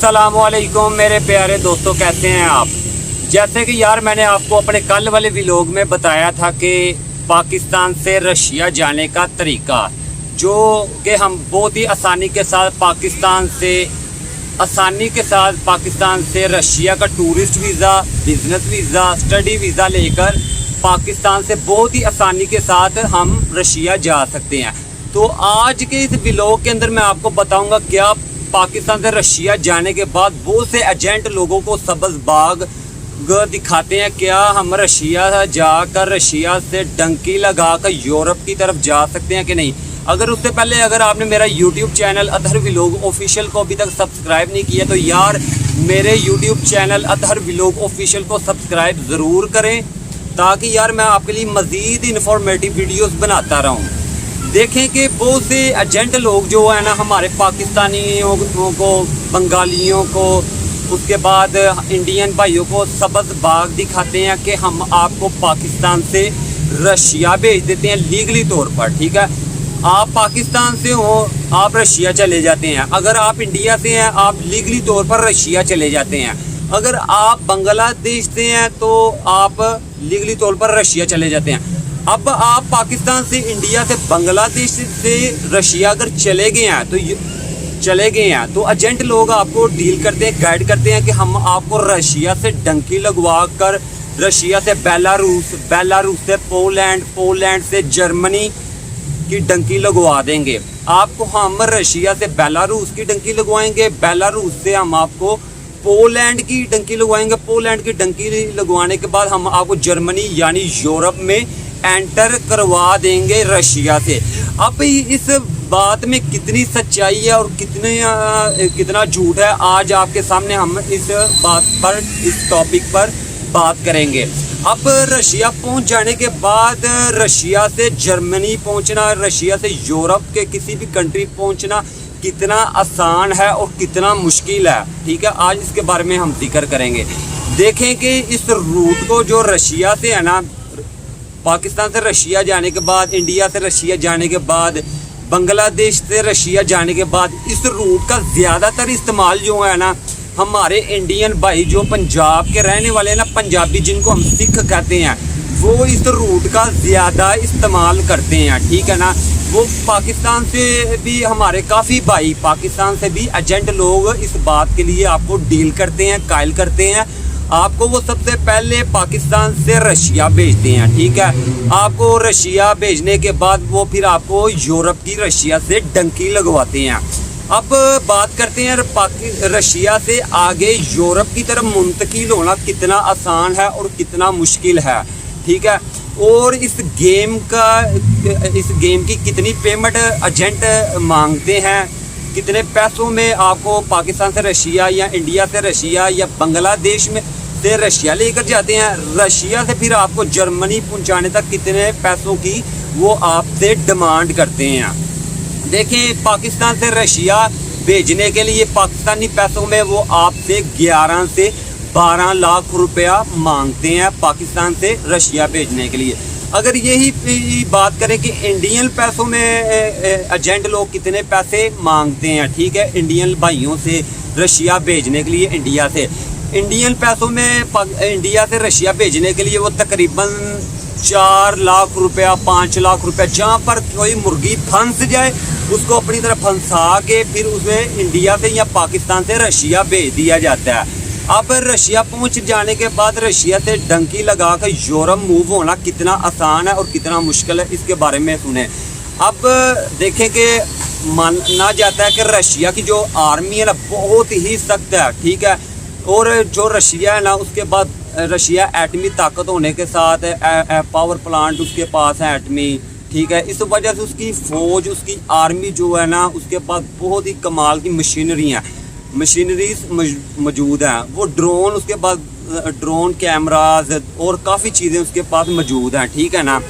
अस्सलाम वालेकुम मेरे प्यारे दोस्तों, कैसे हैं आप। जैसे कि यार मैंने आपको अपने कल वाले व्लॉग में बताया था कि पाकिस्तान से रशिया जाने का तरीका, जो कि हम बहुत ही आसानी के साथ पाकिस्तान से रशिया का tourist visa, business visa, study visa लेकर पाकिस्तान से बहुत ही आसानी के साथ हम रशिया जा सकते हैं। तो आज के इस व्लॉग के अंदर मैं आपको बताऊंगा क्या पाकिस्तान से रशिया जाने के बाद बहुत से एजेंट लोगों को सब्ज़ बाग दिखाते हैं, क्या हम रशिया जाकर रशिया से डंकी लगाकर यूरोप की तरफ जा सकते हैं कि नहीं। अगर उससे पहले अगर आपने मेरा YouTube channel Athar vlog official को अभी तक सब्सक्राइब नहीं किया तो यार मेरे YouTube channel Athar vlog official को सब्सक्राइब ज़रूर करें, ताकि यार मैं आपके लिए मज़ीद इन्फॉर्मेटिव वीडियोस बनाता रहूं। देखें कि बहुत से एजेंट लोग जो है ना हमारे पाकिस्तानियों को, बंगालियों को, उसके बाद इंडियन भाइयों को सब्ज़ बाग दिखाते हैं कि हम आपको पाकिस्तान से रशिया भेज देते हैं लीगली तौर पर। ठीक है, आप पाकिस्तान से हो, आप रशिया चले जाते हैं। अगर आप इंडिया से हैं, आप लीगली तौर पर रशिया चले जाते हैं। अगर आप बांग्लादेश से हैं तो आप लीगली तौर पर रशिया चले जाते हैं। अब आप पाकिस्तान से, इंडिया से, बांग्लादेश से रशिया अगर चले गए हैं तो एजेंट लोग आपको डील करते हैं, गाइड करते हैं कि हम आपको रशिया से डंकी लगवा कर रशिया से बेलारूस, बेलारूस से पोलैंड, पोलैंड से जर्मनी की डंकी लगवा देंगे। आपको हम रशिया से बेलारूस की डंकी लगवाएंगे, बेलारूस से हम आपको पोलैंड की डंकी लगवाएंगे, पोलैंड की डंकी लगवाने के बाद हम आपको जर्मनी यानी यूरोप में एंटर करवा देंगे रशिया से। अब इस बात में कितनी सच्चाई है और कितना झूठ है, आज आपके सामने हम इस बात पर, इस टॉपिक पर बात करेंगे। अब रशिया पहुंच जाने के बाद रशिया से जर्मनी पहुंचना, रशिया से यूरोप के किसी भी कंट्री पहुंचना कितना आसान है और कितना मुश्किल है। ठीक है, आज इसके बारे में हम जिक्र करेंगे। देखें कि इस रूट को जो रशिया से है ना, पाकिस्तान से रशिया जाने के बाद, इंडिया से रशिया जाने के बाद, बांग्लादेश से रशिया जाने के बाद, इस रूट का ज़्यादातर इस्तेमाल जो है ना हमारे इंडियन भाई जो पंजाब के रहने वाले हैं ना, पंजाबी जिनको हम सिख कहते हैं, वो इस रूट का ज़्यादा इस्तेमाल करते हैं। ठीक है ना, वो पाकिस्तान से भी हमारे काफ़ी भाई, पाकिस्तान से भी एजेंट लोग इस बात के लिए आपको डील करते हैं, कायल करते हैं। आपको वो सबसे पहले पाकिस्तान से रशिया भेजते हैं। ठीक है, आपको रशिया भेजने के बाद वो फिर आपको यूरोप की रशिया से डंकी लगवाते हैं। अब बात करते हैं रशिया से आगे यूरोप की तरफ मुंतकिल होना कितना आसान है और कितना मुश्किल है। ठीक है, और इस गेम की कितनी पेमेंट एजेंट मांगते हैं, कितने पैसों में आपको पाकिस्तान से रशिया या इंडिया से रशिया या बांग्लादेश में से रशिया लेकर जाते हैं, रशिया से फिर आपको जर्मनी पहुंचाने तक कितने पैसों की वो आपसे डिमांड करते हैं। देखें, पाकिस्तान से रशिया भेजने के लिए पाकिस्तानी पैसों में वो आपसे 11 से 12 लाख रुपया मांगते हैं पाकिस्तान से रशिया भेजने के लिए। अगर यही बात करें कि इंडियन पैसों में एजेंट लोग कितने पैसे मांगते हैं, ठीक है, इंडियन भाइयों से रशिया भेजने के लिए, इंडियन पैसों में इंडिया से रशिया भेजने के लिए वो तकरीबन 4 लाख रुपया, 5 लाख रुपया, जहाँ पर कोई मुर्गी फंस जाए उसको अपनी तरफ फंसा के फिर उसमें इंडिया से या पाकिस्तान से रशिया भेज दिया जाता है। अब रशिया पहुंच जाने के बाद रशिया से डंकी लगा कर यूरोप मूव होना कितना आसान है और कितना मुश्किल है, इसके बारे में सुने। अब देखें कि माना जाता है कि रशिया की जो आर्मी है ना बहुत ही सख्त है। ठीक है, और जो रशिया है ना, उसके बाद रशिया एटमी ताकत होने के साथ पावर प्लांट उसके पास है एटमी। ठीक है, इस वजह से उसकी फ़ौज, उसकी आर्मी जो है ना, उसके पास बहुत ही कमाल की मशीनरीज मौजूद हैं। वो ड्रोन, उसके पास ड्रोन कैमराज और काफ़ी चीज़ें उसके पास मौजूद हैं। ठीक है ना,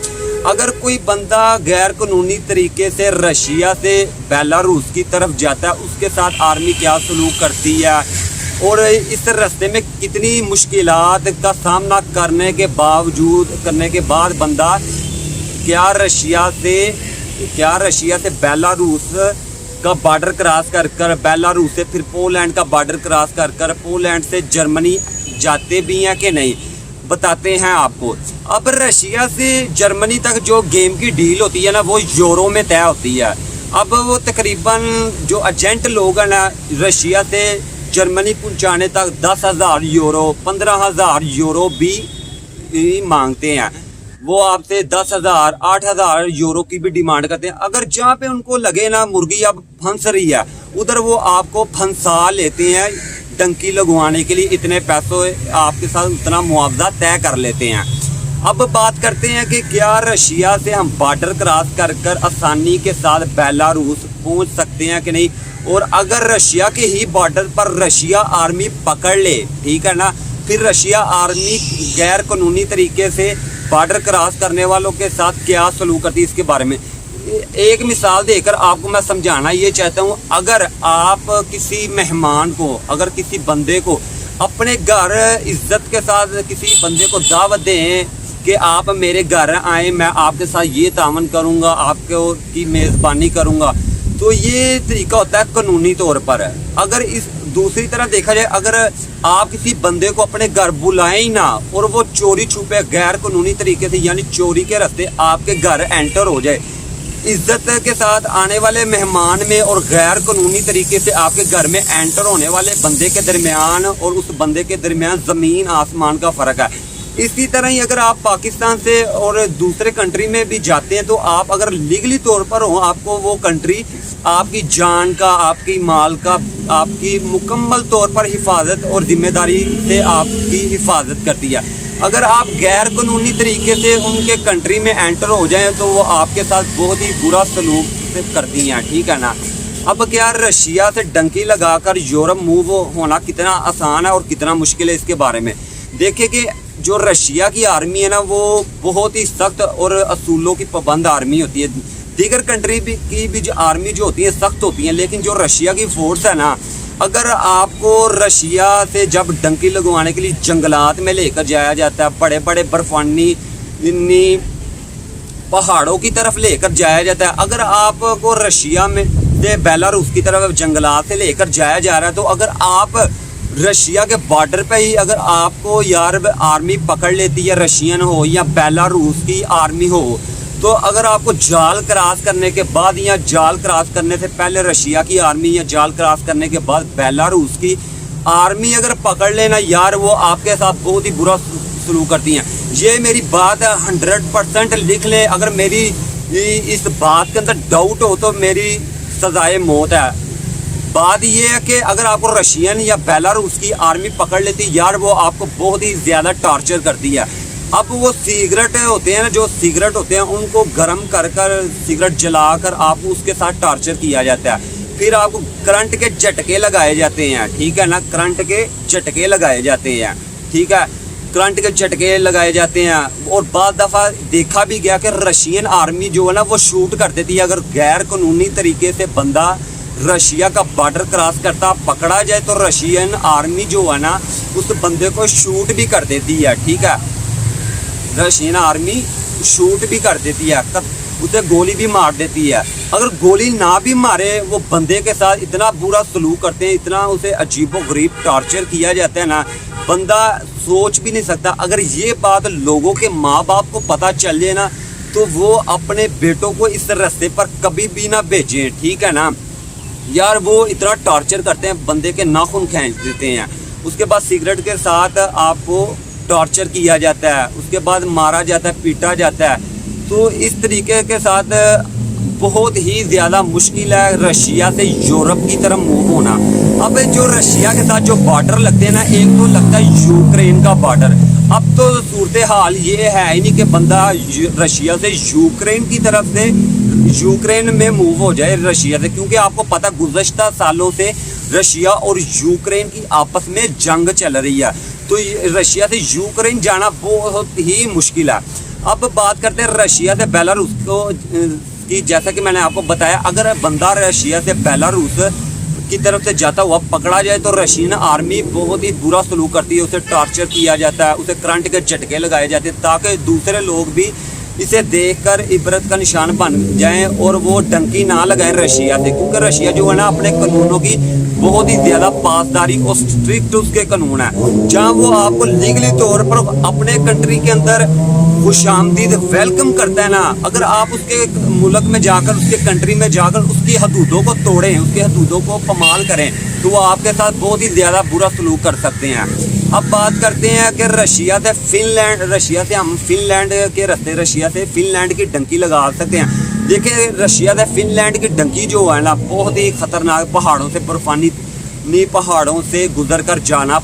अगर कोई बंदा गैर कानूनी तरीके से रशिया से बेलारूस की तरफ जाता है, उसके साथ आर्मी क्या सलूक करती है और इस रास्ते में कितनी मुश्किलात का सामना करने के बाद बंदा क्या रशिया से बेलारूस का बॉर्डर क्रॉस कर कर, बेलारूस से फिर पोलैंड का बॉर्डर क्रॉस कर कर पोलैंड से जर्मनी जाते भी हैं कि नहीं, बताते हैं आपको। अब रशिया से जर्मनी तक जो गेम की डील होती है ना वो यूरो में तय होती है। अब वो तकरीबन जो एजेंट लोग हैं ना रशिया से जर्मनी पहुंचाने तक 10,000 यूरो 15,000 यूरो भी मांगते हैं। वो आपसे 10,000 8,000 यूरो की भी डिमांड करते हैं। अगर जहाँ पे उनको लगे ना मुर्गी अब फंस रही है उधर वो आपको फंसा लेते हैं, टंकी लगवाने के लिए इतने पैसों आपके साथ उतना मुआवजा तय कर लेते हैं। अब बात करते हैं कि क्या रशिया से हम बॉर्डर क्रॉस कर कर आसानी के साथ बेलारूस पहुंच सकते हैं कि नहीं, और अगर रशिया के ही बॉर्डर पर रशिया आर्मी पकड़ ले, ठीक है ना, फिर रशिया आर्मी गैर कानूनी तरीके से बॉर्डर क्रॉस करने वालों के साथ क्या सलूक करती है, इसके बारे में एक मिसाल देकर आपको मैं समझाना ये चाहता हूँ। अगर आप किसी मेहमान को, अगर किसी बंदे को अपने घर इज्जत के साथ किसी बंदे को दावत दें कि आप मेरे घर आए, मैं आपके साथ ये तावन करूँगा, आपको की मेज़बानी करूँगा, तो ये तरीका होता है कानूनी तौर पर। अगर इस दूसरी तरह देखा जाए, अगर आप किसी बंदे को अपने घर बुलाएं ही ना और वो चोरी छुपे गैर कानूनी तरीके से यानी चोरी के रास्ते आपके घर एंटर हो जाए, इज्जत के साथ आने वाले मेहमान में और गैर कानूनी तरीके से आपके घर में एंटर होने वाले बंदे के दरमियान और उस बंदे के दरमियान ज़मीन आसमान का फ़र्क है। इसी तरह ही अगर आप पाकिस्तान से और दूसरे कंट्री में भी जाते हैं तो आप अगर लीगली तौर पर हो, आपको वो कंट्री आपकी जान का, आपकी माल का, आपकी मुकम्मल तौर पर हिफाजत और ज़िम्मेदारी से आपकी हिफाजत करती है। अगर आप गैर कानूनी तरीके से उनके कंट्री में एंटर हो जाएं तो वो आपके साथ बहुत ही बुरा सलूक करती हैं, ठीक है ना। अब क्या रशिया से डंकी लगाकर यूरोप मूव होना कितना आसान है और कितना मुश्किल है, इसके बारे में देखिए कि जो रशिया की आर्मी है ना वो बहुत ही सख्त और असूलों की पाबंद आर्मी होती है। दीगर कंट्री की भी जो आर्मी जो होती है सख्त होती हैं, लेकिन जो रशिया की फोर्स है ना, अगर आपको रशिया से जब डंकी लगवाने के लिए जंगलात में लेकर जाया जाता है, बड़े बड़े बर्फानी पहाड़ों की तरफ लेकर जाया जाता है, अगर आपको रशिया में से बेलारूस की तरफ जंगलात से लेकर जाया जा रहा है, तो अगर आप रशिया के बॉर्डर पे ही अगर आपको यार आर्मी पकड़ लेती है, रशियन हो या बेलारूस की आर्मी हो, तो अगर आपको जाल क्रॉस करने के बाद या जाल क्रॉस करने से पहले रशिया की आर्मी या जाल क्रॉस करने के बाद बेलारूस की आर्मी अगर पकड़ लेना यार, वो आपके साथ बहुत ही बुरा सलूक करती हैं। ये मेरी बात है, 100% लिख लें। अगर मेरी इस बात के अंदर डाउट हो तो मेरी सजाए मौत है। बात ये है कि अगर आपको रशियन या बेलारूस की आर्मी पकड़ लेती यार, वो आपको बहुत ही ज़्यादा टॉर्चर करती है। अब वो सिगरेट होते हैं ना, जो सिगरेट होते हैं उनको गर्म कर कर सिगरेट जलाकर आपको उसके साथ टॉर्चर किया जाता है। फिर आपको करंट के झटके लगाए जाते हैं, ठीक है ना, करंट के झटके लगाए जाते हैं, ठीक है, करंट के झटके लगाए जाते हैं। और बाद दफ़ा देखा भी गया कि रशियन आर्मी जो है ना वो शूट कर देती है। अगर गैर कानूनी तरीके से बंदा रशिया का बॉर्डर क्रॉस करता पकड़ा जाए तो रशियन आर्मी जो है ना उस बंदे को शूट भी कर देती है, ठीक है, रशियन आर्मी शूट भी कर देती है, उसे गोली भी मार देती है। अगर गोली ना भी मारे, वो बंदे के साथ इतना बुरा सलूक करते हैं, इतना उसे अजीबोगरीब टॉर्चर किया जाता है ना, बंदा सोच भी नहीं सकता। अगर ये बात लोगों के माँ बाप को पता चल जाए ना तो वो अपने बेटों को इस रास्ते पर कभी भी ना भेजें, ठीक है ना यार। वो इतना टॉर्चर करते हैं, बंदे के नाखून खींच देते हैं। उसके बाद सिगरेट के साथ आपको टॉर्चर किया जाता है, उसके बाद मारा जाता है, पीटा जाता है। तो इस तरीके के साथ बहुत ही ज़्यादा मुश्किल है रशिया से यूरोप की तरफ मूव होना। अब जो रशिया के साथ जो बॉर्डर लगते हैं ना, एक तो लगता है यूक्रेन का बॉर्डर। अब तो सूरत हाल ये है ही नहीं कि बंदा रशिया से यूक्रेन की तरफ से यूक्रेन में मूव हो जाए रशिया से, क्योंकि आपको पता गुज़श्ता सालों से रशिया और यूक्रेन की आपस में जंग चल रही है, तो रशिया से यूक्रेन जाना बहुत ही मुश्किल है। अब बात करते हैं रशिया से बेलारूस को कि जैसा कि मैंने आपको बताया, अगर बंदा रशिया से बेलारूस की तरफ से जाता हुआ पकड़ा जाए तो रशियन आर्मी बहुत ही बुरा सलूक करती है, उसे टॉर्चर किया जाता है, उसे करंट के झटके लगाए जाते हैं ताकि दूसरे लोग भी इसे देखकर इबरत का निशान बन जाएं और वो डंकी ना लगाएं रशिया से, क्योंकि रशिया जो है ना अपने कानूनों की बहुत ही ज़्यादा पासदारी और स्ट्रिक्ट उसके कानून है, जहाँ वो आपको लीगली तौर पर अपने कंट्री के अंदर खुशामदीद वेलकम करता है ना। अगर आप उसके मुल्क में जाकर, उसके कंट्री में जाकर उसकी हदूदों को तोड़ें, उसकी हदूदों को पमाल करें, तो वो आपके साथ बहुत ही ज़्यादा बुरा सलूक कर सकते हैं। अब बात करते हैं कि रशिया से हम फिनलैंड के रास्ते, रशिया से फिनलैंड की डंकी लगा सकते हैं। देखिए रशिया से फिनलैंड की डंकी जो है ना बहुत ही ख़तरनाक, पहाड़ों से, बर्फानी पहाड़ों से गुजर कर जाना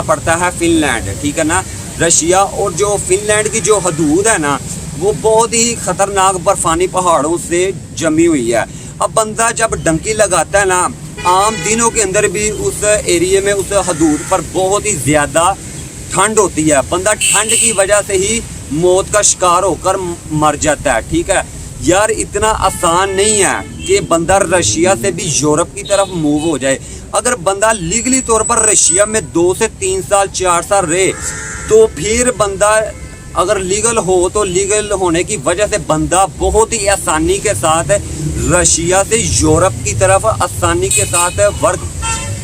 पड़ता है फिनलैंड, ठीक है ना। रशिया और जो फिनलैंड की जो हदूद है ना वो बहुत ही ख़तरनाक बर्फानी पहाड़ों से जमी हुई है। अब बंदा जब डंकी लगाता है ना, आम दिनों के अंदर भी उस एरिए में, उस हदूद पर बहुत ही ज़्यादा ठंड होती है। बंदा ठंड की वजह से ही मौत का शिकार होकर मर जाता है, ठीक है यार। इतना आसान नहीं है कि बंदा रशिया से भी यूरोप की तरफ मूव हो जाए। अगर बंदा लीगली तौर पर रशिया में 2 से 3 साल 4 साल रहे, तो फिर बंदा अगर लीगल हो तो लीगल होने की वजह से बंदा बहुत ही आसानी के साथ रशिया से यूरोप की तरफ आसानी के साथ वर्क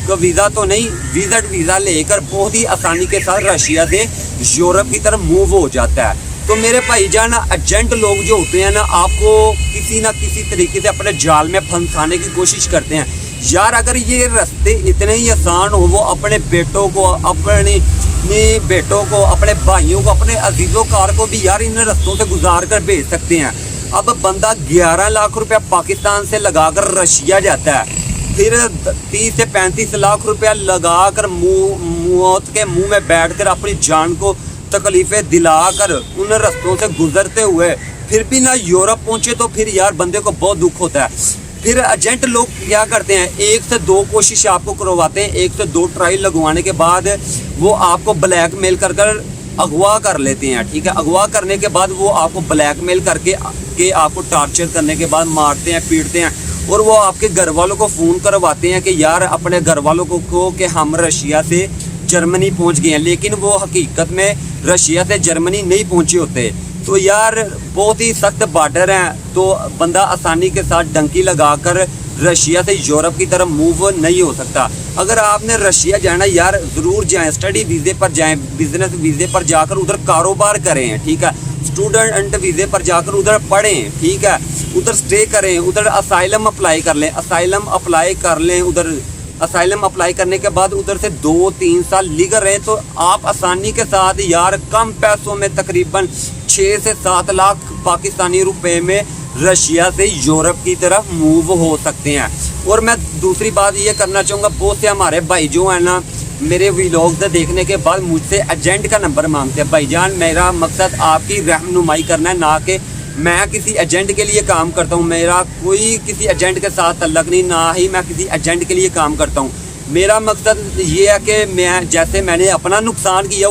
का वीज़ा तो नहीं, विजिट वीज़ा लेकर बहुत ही आसानी के साथ रशिया से यूरोप की तरफ मूव हो जाता है। तो मेरे भाईजान, एजेंट लोग जो होते हैं ना, आपको किसी ना किसी तरीके से अपने जाल में फंसाने की कोशिश करते हैं। यार अगर ये रास्ते इतने ही आसान हो, वो अपने बेटों को, अपने अपने भाइयों को, अपने अजीज़ों कार को भी यार इन रास्तों से गुजार कर भेज सकते हैं। अब बंदा 11 लाख रुपया पाकिस्तान से लगाकर रशिया जाता है, फिर 30 से 35 लाख रुपया लगाकर मौत के मुंह में बैठकर अपनी जान को तकलीफ़ें दिलाकर उन रास्तों से गुजरते हुए फिर भी ना यूरोप पहुँचे, तो फिर यार बंदे को बहुत दुख होता है। फिर एजेंट लोग क्या करते हैं, 1 से 2 कोशिश आपको करवाते हैं, 1 से 2 ट्रायल लगवाने के बाद वो आपको ब्लैकमेल कर अगवा कर लेते हैं, ठीक है। अगवा करने के बाद वो आपको ब्लैकमेल करके आपको टार्चर करने के बाद मारते हैं, पीटते हैं, और वो आपके घर वालों को फ़ोन करवाते हैं कि यार अपने घर वालों को कि हम रशिया से जर्मनी पहुंच गए हैं, लेकिन वो हकीकत में रशिया से जर्मनी नहीं पहुंचे होते। तो यार बहुत ही सख्त बॉर्डर हैं, तो बंदा आसानी के साथ डंकी लगाकर रशिया से यूरोप की तरफ मूव नहीं हो सकता। अगर आपने रशिया जाना यार ज़रूर जाएं, स्टडी वीज़े पर जाएं, बिजनेस वीज़े पर जाकर उधर कारोबार करें, ठीक है। स्टूडेंट वीज़े पर जाकर उधर पढ़ें, ठीक है, उधर स्टे करें, उधर असाइलम अप्लाई कर लें, उधर असाइलम अप्लाई करने के बाद उधर से 2-3 साल लीगल रहे, तो आप आसानी के साथ यार कम पैसों में तकरीबन 6 से 7 लाख पाकिस्तानी रुपए में रशिया से यूरोप की तरफ मूव हो सकते हैं। और मैं दूसरी बात ये करना चाहूँगा, बहुत से हमारे भाई जो है ना मेरे व्लॉग्स देखने के बाद मुझसे एजेंट का नंबर मांगते हैं। भाईजान मेरा मकसद आपकी रहनुमाई करना है, ना कि मैं किसी एजेंट के लिए काम करता हूँ। मेरा कोई किसी एजेंट के साथ तल्लक नहीं, ना ही मैं किसी एजेंट के लिए काम करता हूँ। मेरा मकसद ये है कि मैं, जैसे मैंने अपना नुकसान किया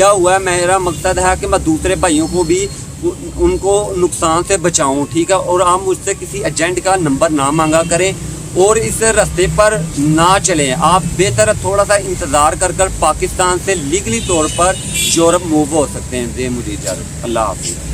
हुआ है, मेरा मकसद है कि मैं दूसरे भाइयों को भी उनको नुकसान से बचाऊं, ठीक है। और आप मुझसे किसी एजेंट का नंबर ना मांगा करें और इस रास्ते पर ना चलें। आप बेहतर थोड़ा सा इंतज़ार कर पाकिस्तान से लीगली तौर पर यूरोप मूव हो सकते हैं। दे मुझे इजाज़त, अल्लाह हाफ़िज़।